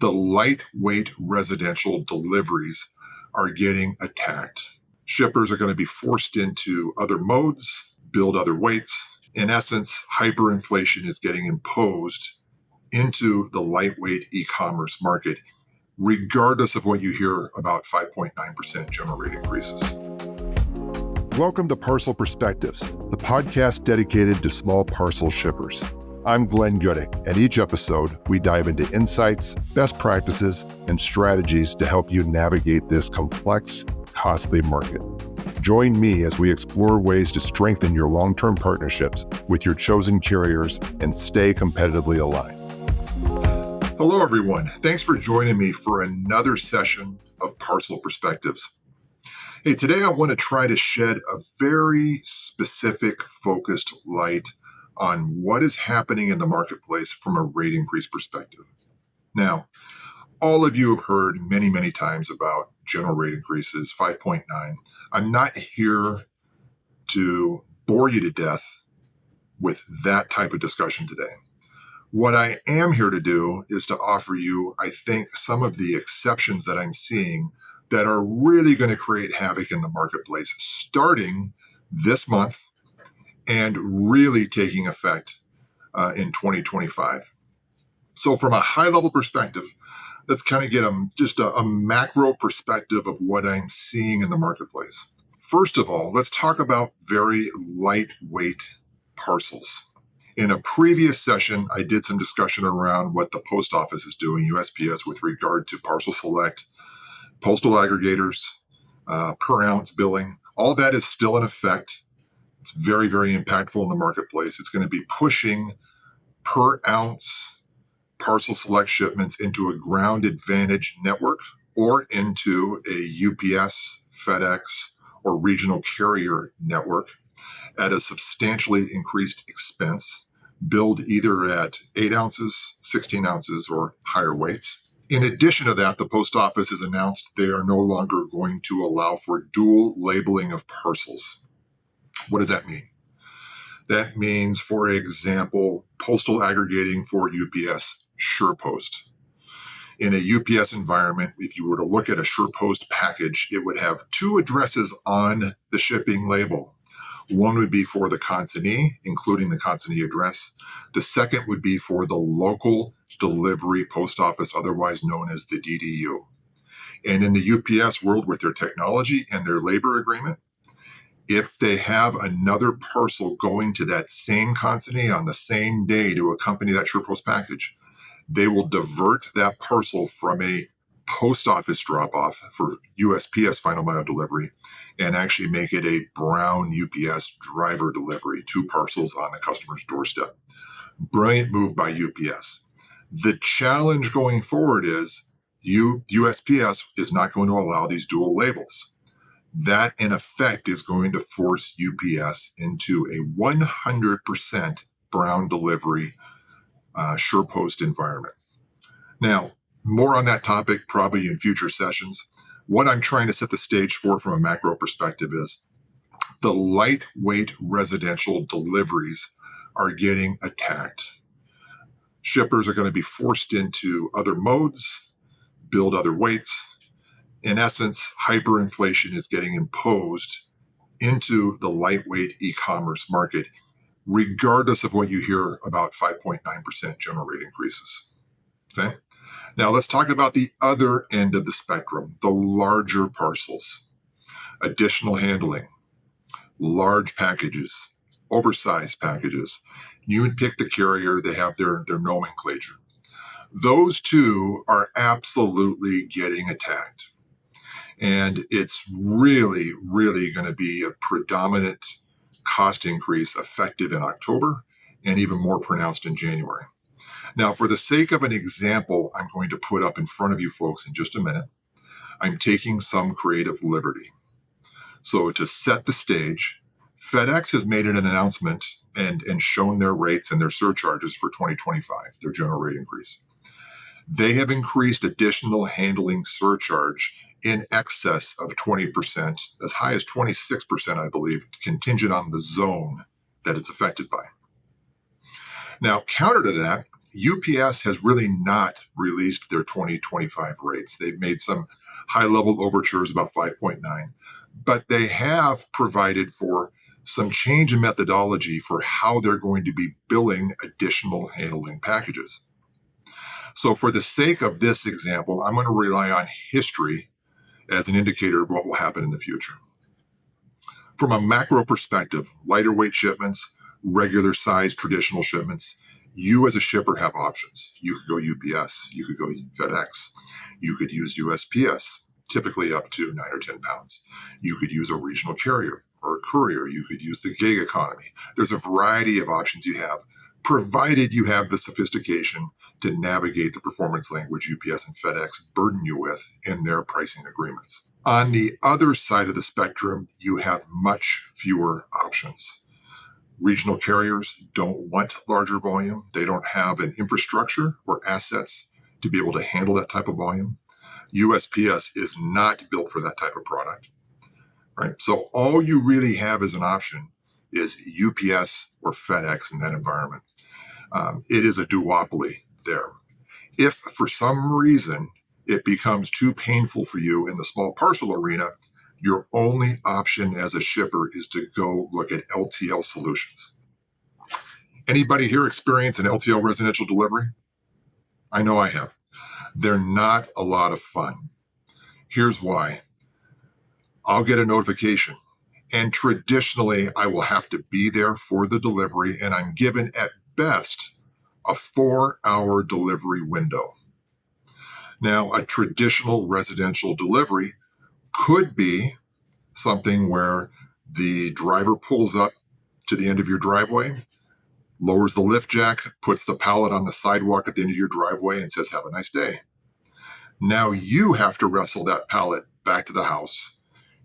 The lightweight residential deliveries are getting attacked. Shippers are going to be forced into other modes, build other weights. In essence, hyperinflation is getting imposed into the lightweight e-commerce market, regardless of what you hear about 5.9% general rate increases. Welcome to Parcel Perspectives, the podcast dedicated to small parcel shippers. I'm Glenn Gooding, and each episode, we dive into insights, best practices, and strategies to help you navigate this complex, costly market. Join me as we explore ways to strengthen your long-term partnerships with your chosen carriers and stay competitively aligned. Hello, everyone. Thanks for joining me for another session of Parcel Perspectives. Hey, today I want to try to shed a very specific, focused light on what is happening in the marketplace from a rate increase perspective. Now, all of you have heard many, many times about general rate increases, 5.9. I'm not here to bore you to death with that type of discussion today. What I am here to do is to offer you, I think, some of the exceptions that I'm seeing that are really going to create havoc in the marketplace starting this month and really taking effect in 2025. So from a high-level perspective, let's kind of get just a macro perspective of what I'm seeing in the marketplace. First of all, let's talk about very lightweight parcels. In a previous session, I did some discussion around what the post office is doing, USPS, with regard to Parcel Select, postal aggregators, per ounce billing. All that is still in effect. It's very, very impactful in the marketplace. It's going to be pushing per ounce Parcel Select shipments into a ground advantage network or into a UPS, FedEx, or regional carrier network at a substantially increased expense, billed either at 8 ounces, 16 ounces, or higher weights. In addition to that, the post office has announced they are no longer going to allow for dual labeling of parcels. What does that mean? That means, for example, postal aggregating for UPS SurePost. In a UPS environment, if you were to look at a SurePost package, it would have two addresses on the shipping label. One would be for the consignee, including the consignee address. The second would be for the local delivery post office, otherwise known as the DDU. And in the UPS world, with their technology and their labor agreement, if they have another parcel going to that same consignee on the same day to accompany that SurePost package, they will divert that parcel from a post office drop-off for USPS final mile delivery and actually make it a brown UPS driver delivery, 2 parcels on the customer's doorstep. Brilliant move by UPS. The challenge going forward is USPS is not going to allow these dual labels. That, in effect, is going to force UPS into a 100% brown delivery SurePost environment. Now, more on that topic probably in future sessions. What I'm trying to set the stage for from a macro perspective is the lightweight residential deliveries are getting attacked. Shippers are going to be forced into other modes, build other weights. In essence, hyperinflation is getting imposed into the lightweight e-commerce market, regardless of what you hear about 5.9% general rate increases. Okay? Now let's talk about the other end of the spectrum, the larger parcels, additional handling, large packages, oversized packages. You would pick the carrier, they have their nomenclature. Those two are absolutely getting attacked. And it's really, really going to be a predominant cost increase effective in October and even more pronounced in January. Now, for the sake of an example, I'm going to put up in front of you folks in just a minute. I'm taking some creative liberty. So to set the stage, FedEx has made an announcement and shown their rates and their surcharges for 2025, their general rate increase. They have increased additional handling surcharge in excess of 20%, as high as 26%, I believe, contingent on the zone that it's affected by. Now, counter to that, UPS has really not released their 2025 rates. They've made some high-level overtures about 5.9, but they have provided for some change in methodology for how they're going to be billing additional handling packages. So for the sake of this example, I'm going to rely on history as an indicator of what will happen in the future. From a macro perspective, lighter weight shipments, regular size traditional shipments, you as a shipper have options. You could go UPS, you could go FedEx, you could use USPS, typically up to 9 or 10 pounds. You could use a regional carrier or a courier. You could use the gig economy. There's a variety of options you have, provided you have the sophistication to navigate the performance language UPS and FedEx burden you with in their pricing agreements. On the other side of the spectrum, you have much fewer options. Regional carriers don't want larger volume. They don't have an infrastructure or assets to be able to handle that type of volume. USPS is not built for that type of product, right? So all you really have as an option is UPS or FedEx in that environment. It is a duopoly there. If for some reason it becomes too painful for you in the small parcel arena, your only option as a shipper is to go look at LTL solutions. Anybody here experience an LTL residential delivery? I know I have. They're not a lot of fun. Here's why. I'll get a notification, and traditionally I will have to be there for the delivery, and I'm given at best a 4-hour delivery window. Now, a traditional residential delivery could be something where the driver pulls up to the end of your driveway, lowers the lift jack, puts the pallet on the sidewalk at the end of your driveway and says, "Have a nice day." Now you have to wrestle that pallet back to the house.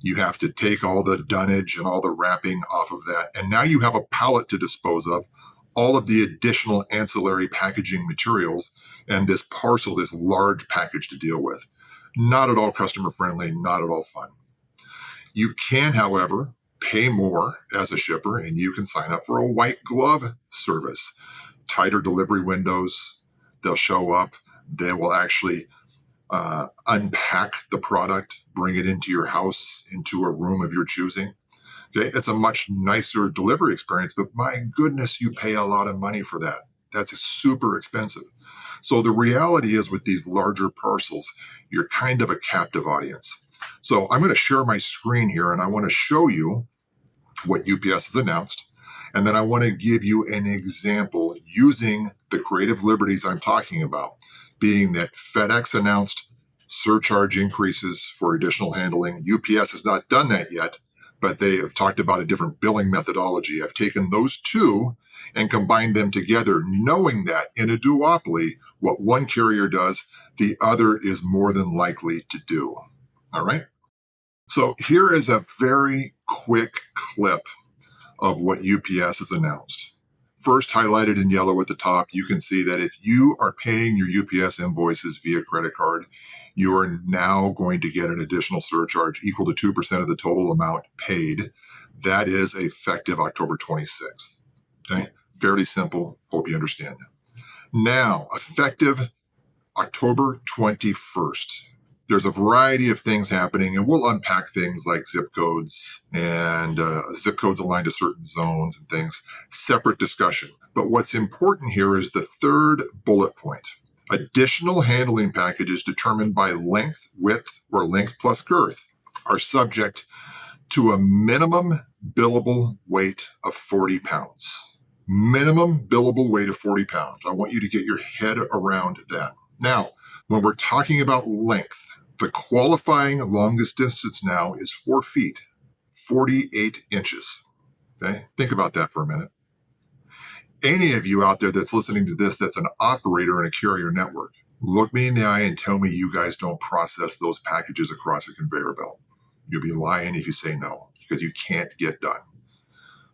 You have to take all the dunnage and all the wrapping off of that. And now you have a pallet to dispose of, all of the additional ancillary packaging materials, and this parcel, this large package to deal with. Not at all customer friendly, not at all fun. You can, however, pay more as a shipper, and you can sign up for a white glove service. Tighter delivery windows, they'll show up, they will actually unpack the product, bring it into your house, into a room of your choosing. Okay, it's a much nicer delivery experience, but my goodness, you pay a lot of money for that. That's super expensive. So the reality is with these larger parcels, you're kind of a captive audience. So I'm going to share my screen here, and I want to show you what UPS has announced. And then I want to give you an example using the creative liberties I'm talking about, being that FedEx announced surcharge increases for additional handling. UPS has not done that yet, but they have talked about a different billing methodology. I've taken those two and combined them together, knowing that in a duopoly, what one carrier does, the other is more than likely to do. All right? So here is a very quick clip of what UPS has announced. First, highlighted in yellow at the top, you can see that if you are paying your UPS invoices via credit card, you are now going to get an additional surcharge equal to 2% of the total amount paid. That is effective October 26th. Okay, fairly simple. Hope you understand that. Now, effective October 21st. There's a variety of things happening, and we'll unpack things like zip codes and zip codes aligned to certain zones and things. Separate discussion. But what's important here is the third bullet point. Additional handling packages determined by length, width, or length plus girth are subject to a minimum billable weight of 40 pounds. Minimum billable weight of 40 pounds. I want you to get your head around that. Now, when we're talking about length, the qualifying longest distance now is 4 feet, 48 inches. Okay, think about that for a minute. Any of you out there that's listening to this that's an operator in a carrier network, look me in the eye and tell me you guys don't process those packages across a conveyor belt. You'll be lying if you say no, because you can't get done.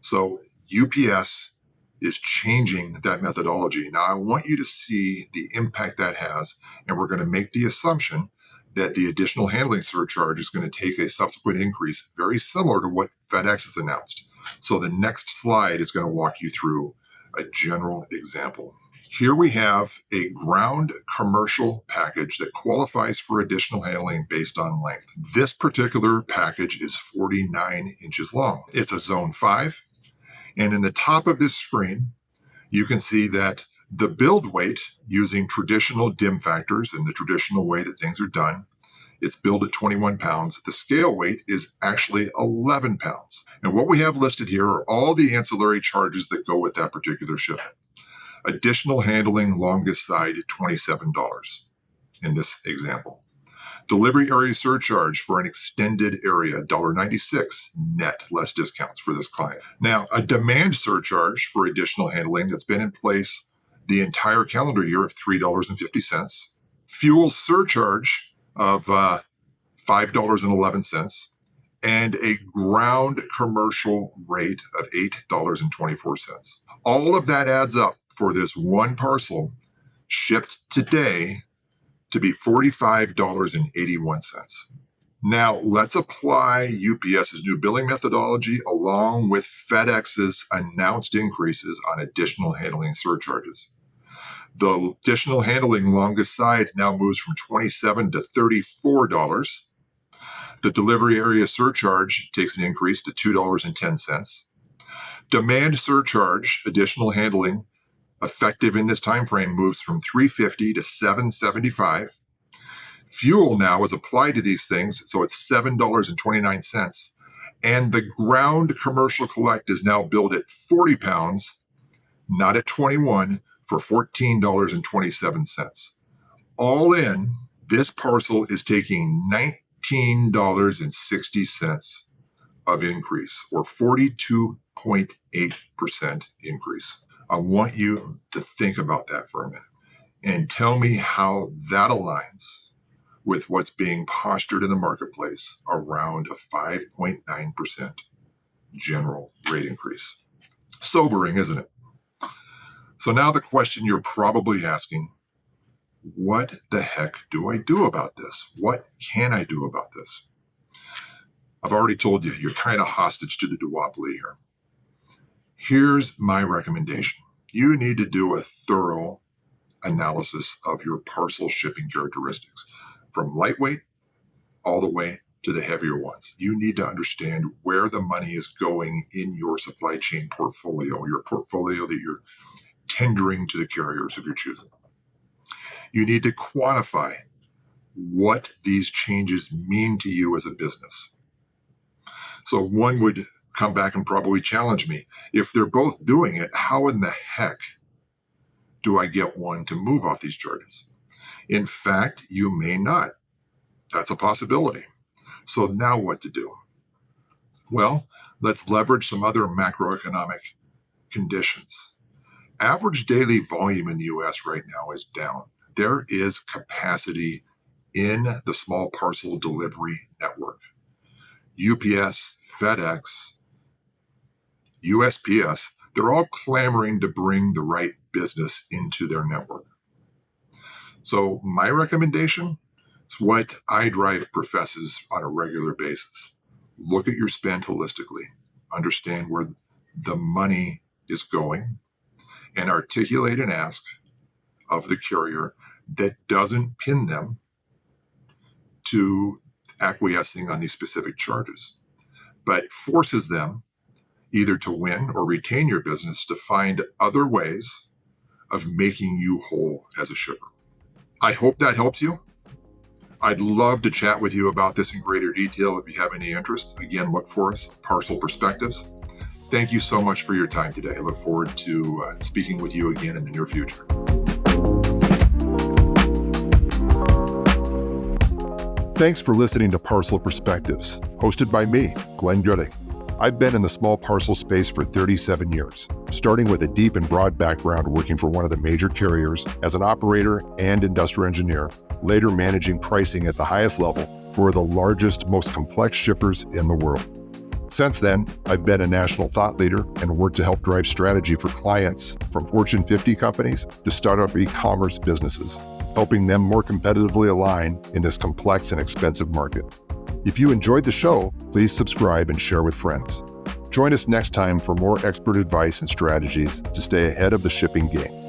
So UPS is changing that methodology. Now, I want you to see the impact that has, and we're going to make the assumption that the additional handling surcharge is going to take a subsequent increase very similar to what FedEx has announced. So the next slide is going to walk you through a general example. Here we have a ground commercial package that qualifies for additional handling based on length. This particular package is 49 inches long. It's a zone 5. And in the top of this screen, you can see that the build weight using traditional dim factors and the traditional way that things are done, it's billed at 21 pounds. The scale weight is actually 11 pounds. And what we have listed here are all the ancillary charges that go with that particular shipment. Additional handling, longest side, $27 in this example. Delivery area surcharge for an extended area, $1.96 net, less discounts for this client. Now, a demand surcharge for additional handling that's been in place the entire calendar year of $3.50. Fuel surcharge of $5.11. And a ground commercial rate of $8.24. All of that adds up for this one parcel shipped today to be $45.81. Now, let's apply UPS's new billing methodology along with FedEx's announced increases on additional handling surcharges. The additional handling longest side now moves from $27 to $34. The delivery area surcharge takes an increase to $2.10. Demand surcharge, additional handling, effective in this time frame, moves from $3.50 to $7.75. Fuel now is applied to these things, so it's $7.29. And the ground commercial collect is now billed at 40 pounds, not at 21, for $14.27. All in, this parcel is taking $19.60 of increase, or 42.8% increase. I want you to think about that for a minute and tell me how that aligns with what's being postured in the marketplace around a 5.9% general rate increase. Sobering, isn't it? So now the question you're probably asking, what the heck do I do about this? What can I do about this? I've already told you, you're kind of hostage to the duopoly here. Here's my recommendation. You need to do a thorough analysis of your parcel shipping characteristics, from lightweight all the way to the heavier ones. You need to understand where the money is going in your supply chain portfolio, your portfolio that you're tendering to the carriers of your choosing. You need to quantify what these changes mean to you as a business. So one would come back and probably challenge me. If they're both doing it, how in the heck do I get one to move off these charges? In fact, you may not. That's a possibility. So now what to do? Well, let's leverage some other macroeconomic conditions. Average daily volume in the U.S. right now is down. There is capacity in the small parcel delivery network. UPS, FedEx, USPS, they're all clamoring to bring the right business into their network. So my recommendation is what iDrive professes on a regular basis. Look at your spend holistically, understand where the money is going, and articulate an ask of the carrier that doesn't pin them to acquiescing on these specific charges, but forces them either to win or retain your business to find other ways of making you whole as a shipper. I hope that helps you. I'd love to chat with you about this in greater detail if you have any interest. Again, look for us, Parcel Perspectives. Thank you so much for your time today. I look forward to speaking with you again in the near future. Thanks for listening to Parcel Perspectives, hosted by me, Glenn Gooding. I've been in the small parcel space for 37 years, starting with a deep and broad background working for one of the major carriers as an operator and industrial engineer, later managing pricing at the highest level for the largest, most complex shippers in the world. Since then, I've been a national thought leader and worked to help drive strategy for clients from Fortune 50 companies to startup e-commerce businesses, helping them more competitively align in this complex and expensive market. If you enjoyed the show, please subscribe and share with friends. Join us next time for more expert advice and strategies to stay ahead of the shipping game.